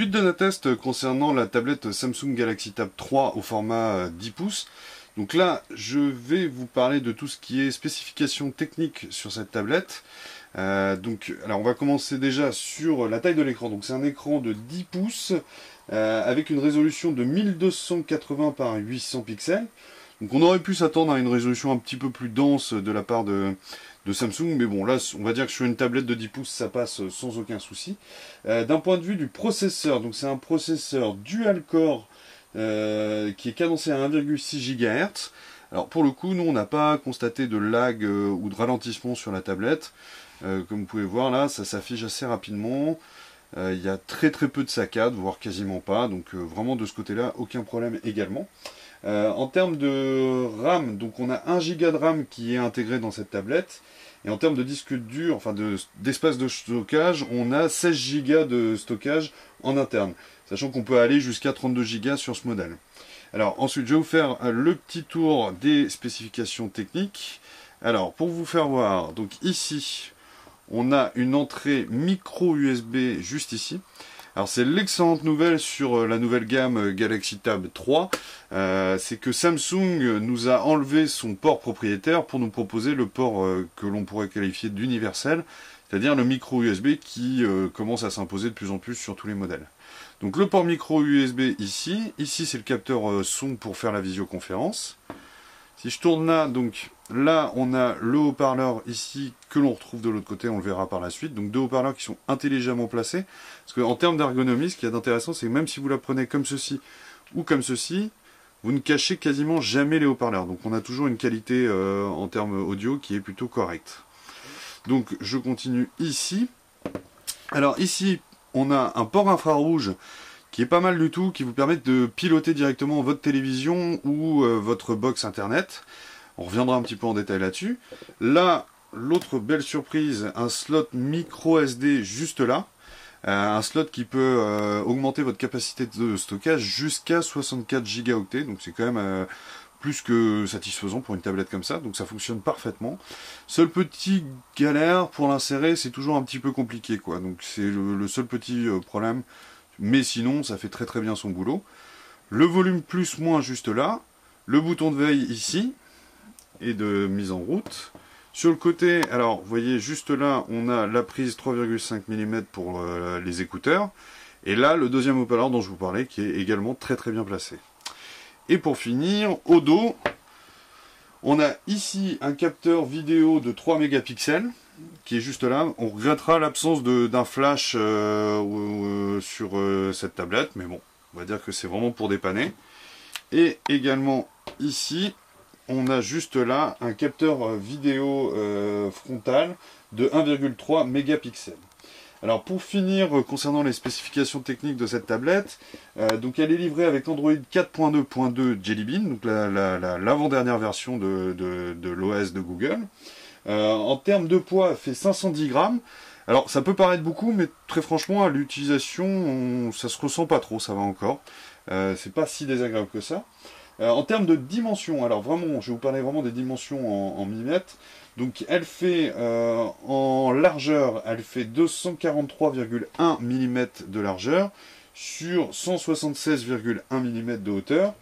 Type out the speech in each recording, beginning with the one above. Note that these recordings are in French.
Suite de notre test concernant la tablette Samsung Galaxy Tab 3 au format 10 pouces. Donc là, je vais vous parler de tout ce qui est spécifications techniques sur cette tablette. Alors on va commencer déjà sur la taille de l'écran. Donc c'est un écran de 10 pouces avec une résolution de 1280 par 800 pixels. Donc on aurait pu s'attendre à une résolution un petit peu plus dense de la part de Samsung, mais bon là on va dire que sur une tablette de 10 pouces ça passe sans aucun souci. D'un point de vue du processeur, donc c'est un processeur dual-core qui est cadencé à 1,6 GHz. Alors pour le coup, nous on n'a pas constaté de lag ou de ralentissement sur la tablette. Comme vous pouvez voir là, ça s'affiche assez rapidement. Il y a très peu de saccades, voire quasiment pas, donc vraiment de ce côté-là, aucun problème également. En termes de RAM, donc on a 1 Go de RAM qui est intégré dans cette tablette. Et en termes de disque dur, enfin d'espace de stockage, on a 16 Go de stockage en interne. Sachant qu'on peut aller jusqu'à 32 Go sur ce modèle. Alors ensuite, je vais vous faire le petit tour des spécifications techniques. Alors pour vous faire voir, donc ici, on a une entrée micro USB juste ici. Alors c'est l'excellente nouvelle sur la nouvelle gamme Galaxy Tab 3, c'est que Samsung nous a enlevé son port propriétaire pour nous proposer le port que l'on pourrait qualifier d'universel, c'est-à-dire le micro USB qui commence à s'imposer de plus en plus sur tous les modèles. Donc le port micro USB ici c'est le capteur son pour faire la visioconférence. Si je tourne là, donc là on a le haut-parleur ici que l'on retrouve de l'autre côté, on le verra par la suite. Donc deux haut-parleurs qui sont intelligemment placés. Parce qu'en termes d'ergonomie, ce qu'il y a d'intéressant, c'est que même si vous la prenez comme ceci ou comme ceci, vous ne cachez quasiment jamais les haut-parleurs. Donc on a toujours une qualité en termes audio qui est plutôt correcte. Donc je continue ici. Alors ici, on a un port infrarouge qui est pas mal du tout, qui vous permet de piloter directement votre télévision ou votre box internet. On reviendra un petit peu en détail là-dessus. Là, l'autre belle surprise, un slot micro SD juste là. Un slot qui peut augmenter votre capacité de stockage jusqu'à 64 Go. Donc c'est quand même plus que satisfaisant pour une tablette comme ça. Donc ça fonctionne parfaitement. Seul petit galère pour l'insérer, c'est toujours un petit peu compliqué, quoi. Donc c'est le seul petit problème. Mais sinon, ça fait très bien son boulot. Le volume plus-moins juste là. Le bouton de veille ici. Et de mise en route. Sur le côté, alors, vous voyez, juste là, on a la prise 3,5 mm pour les écouteurs. Et là, le deuxième haut-parleur dont je vous parlais, qui est également très bien placé. Et pour finir, au dos, on a ici un capteur vidéo de 3 mégapixels. Qui est juste là. On regrettera l'absence d'un flash sur cette tablette, mais bon, on va dire que c'est vraiment pour dépanner. Et également ici, on a juste là un capteur vidéo frontal de 1,3 mégapixels. Alors pour finir, concernant les spécifications techniques de cette tablette, donc elle est livrée avec Android 4.2.2 Jelly Bean, donc l'avant-dernière version de l'OS de Google. En termes de poids, elle fait 510 grammes. Alors ça peut paraître beaucoup, mais très franchement, à l'utilisation, ça se ressent pas trop, ça va encore. C'est pas si désagréable que ça. En termes de dimensions, alors vraiment, je vais vous parler vraiment des dimensions en millimètres. Donc elle fait en largeur, elle fait 243,1 mm de largeur sur 176,1 mm de hauteur.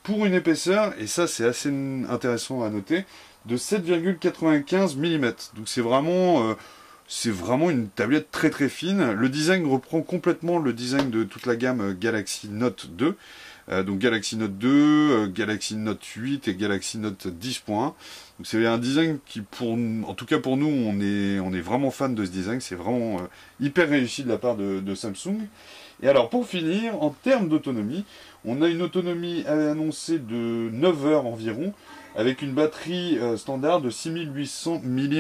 Pour une épaisseur, et ça c'est assez intéressant à noter, de 7,95 mm. Donc c'est vraiment une tablette très fine. Le design reprend complètement le design de toute la gamme Galaxy Note 2. Donc Galaxy Note 2, Galaxy Note 8 et Galaxy Note 10.1. Donc c'est un design qui, en tout cas pour nous, on est vraiment fan de ce design. C'est vraiment hyper réussi de la part de Samsung. Et alors pour finir, en termes d'autonomie, on a une autonomie annoncée de 9 heures environ, avec une batterie standard de 6800 mAh.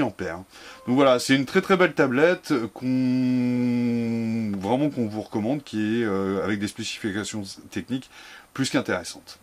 Donc voilà, c'est une très belle tablette qu'on vous recommande, qui est avec des spécifications techniques plus qu'intéressantes.